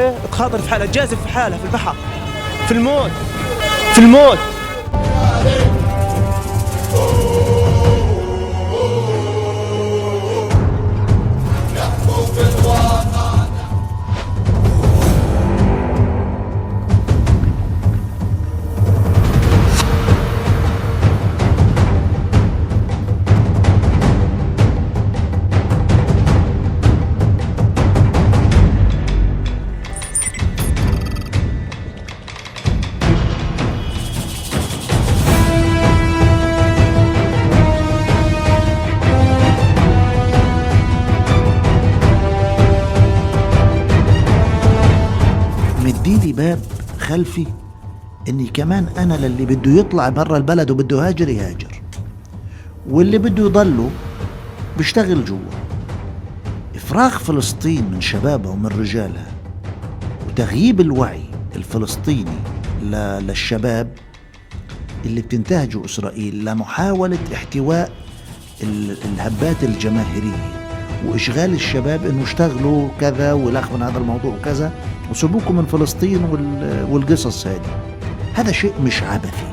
روحي تخاطر في حالها، تجازف في حالها في البحر، في الموت، في الموت. مديلي باب خلفي اني كمان انا للي بده يطلع برا البلد وبده يهاجر يهاجر، واللي بده يضله بيشتغل جوا. افراغ فلسطين من شبابها ومن رجالها وتغييب الوعي الفلسطيني للشباب اللي بتنتهجه اسرائيل لمحاولة احتواء الهبات الجماهيرية وإشغال الشباب إنه اشتغلوا كذا ولخ من هذا الموضوع وكذا وسيبوكم من فلسطين والقصص هذه. هذا شيء مش عبثي،